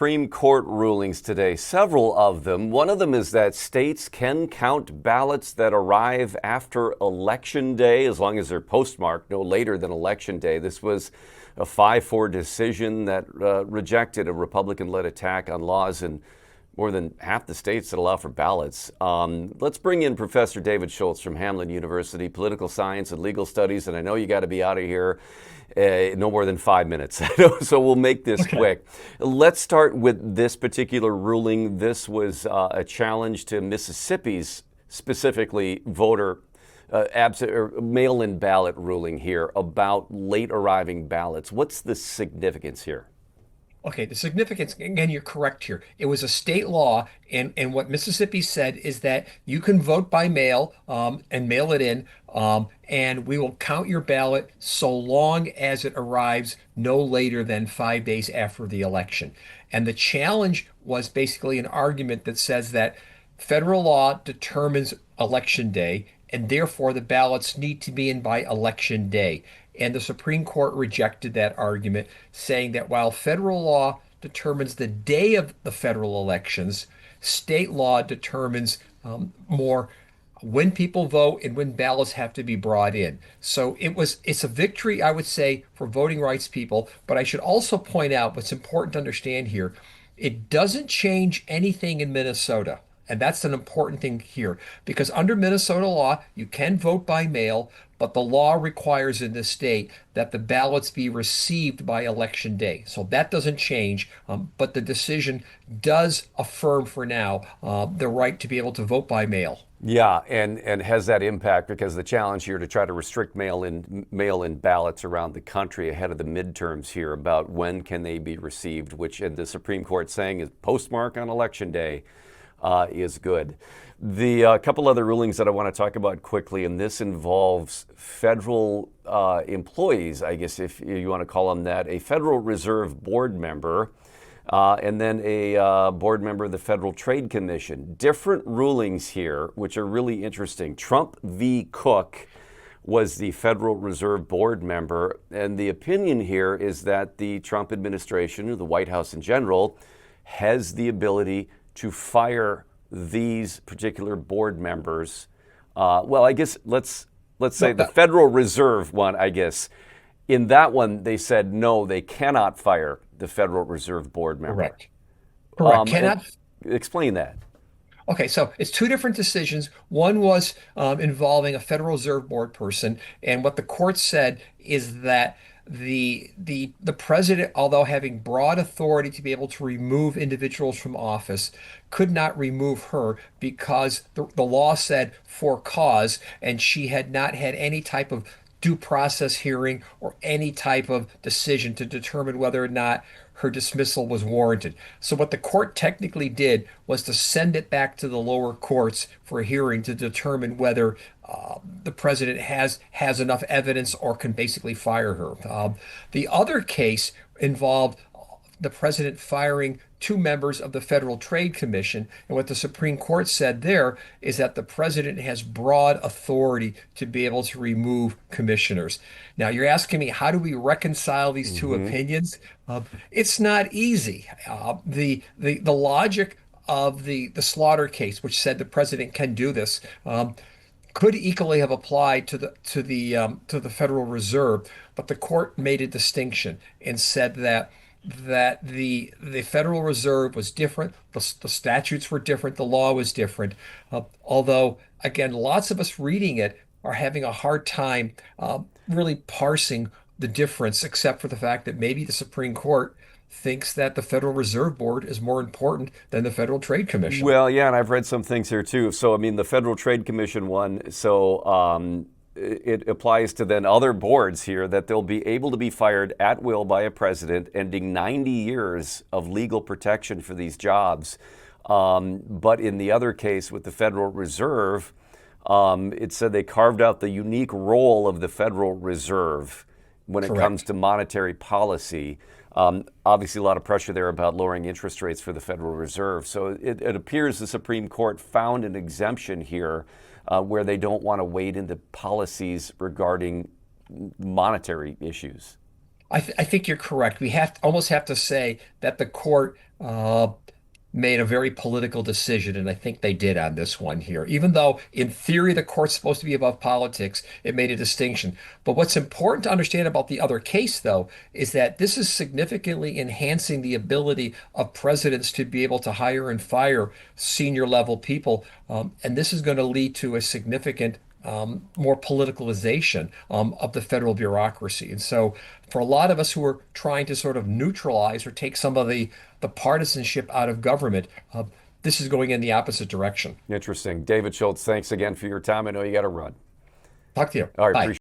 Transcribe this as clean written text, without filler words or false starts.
Supreme Court rulings today, several of them. One of them is that states can count ballots that arrive after Election Day as long as they're postmarked no later than Election Day. This was a 5-4 decision that rejected a Republican-led attack on laws in more than half the states that allow for ballots. Let's bring in Professor David Schultz from Hamline University, Political Science and Legal Studies, and I know you got to be out of here no more than 5 minutes, so we'll make this quick. Let's start with this particular ruling. This was a challenge to Mississippi's specifically voter mail-in ballot ruling here about late arriving ballots. What's the significance here? Okay, the significance, again, you're correct here. It was a state law, and what Mississippi said is that you can vote by mail and mail it in, and we will count your ballot so long as it arrives no later than 5 days after the election. And the challenge was basically an argument that says that federal law determines election day, and therefore the ballots need to be in by election day. And the Supreme Court rejected that argument, saying that while federal law determines the day of the federal elections, state law determines more when people vote and when ballots have to be brought in. So it's a victory, I would say, for voting rights people. But I should also point out what's important to understand here. It doesn't change anything in Minnesota. And that's an important thing here because under Minnesota law, you can vote by mail, but the law requires in this state that the ballots be received by election day. So that doesn't change, but the decision does affirm for now the right to be able to vote by mail. Yeah, and has that impact because the challenge here to try to restrict mail-in ballots around the country ahead of the midterms here about when can they be received, which and the Supreme Court saying is postmark on Election Day. Is good. The couple other rulings that I want to talk about quickly, and this involves federal employees, I guess if you want to call them that, a Federal Reserve Board member, and then a board member of the Federal Trade Commission. Different rulings here, which are really interesting. Trump v. Cook was the Federal Reserve Board member, and the opinion here is that the Trump administration, or the White House in general, has the ability to fire these particular board members. Well, I guess let's say the Federal Reserve one, I guess. In that one, they said, no, they cannot fire the Federal Reserve Board member. Correct. Correct. Cannot. Explain that. Okay, so it's two different decisions. One was involving a Federal Reserve Board person, and what the court said is that the president, although having broad authority to be able to remove individuals from office, could not remove her because the law said for cause, and she had not had any type of due process hearing or any type of decision to determine whether or not her dismissal was warranted. So what the court technically did was to send it back to the lower courts for a hearing to determine whether the president has enough evidence or can basically fire her. The other case involved the president firing two members of the Federal Trade Commission. And what the Supreme Court said there is that the president has broad authority to be able to remove commissioners. Now, you're asking me, how do we reconcile these two opinions? It's not easy. The logic of the Slaughter case, which said the president can do this, could equally have applied to the Federal Reserve, but the court made a distinction and said that the Federal Reserve was different, the statutes were different, the law was different. Although, again, lots of us reading it are having a hard time really parsing the difference, except for the fact that maybe the Supreme Court thinks that the Federal Reserve Board is more important than the Federal Trade Commission. Well, yeah, and I've read some things here too. So, I mean, the Federal Trade Commission one, so it applies to then other boards here that they'll be able to be fired at will by a president, ending 90 years of legal protection for these jobs. But in the other case with the Federal Reserve, it said they carved out the unique role of the Federal Reserve when it comes to monetary policy. Obviously, a lot of pressure there about lowering interest rates for the Federal Reserve. So it appears the Supreme Court found an exemption here where they don't want to wade into policies regarding monetary issues. I think you're correct. We almost have to say that the court made a very political decision, and I think they did on this one here. Even though in theory the court's supposed to be above politics, it made a distinction. But what's important to understand about the other case, though, is that this is significantly enhancing the ability of presidents to be able to hire and fire senior level people. And this is going to lead to a significant more politicalization of the federal bureaucracy. And so, for a lot of us who are trying to sort of neutralize or take some of the partisanship out of government, this is going in the opposite direction. Interesting. David Schultz, thanks again for your time. I know you got to run. Talk to you. All right. Bye.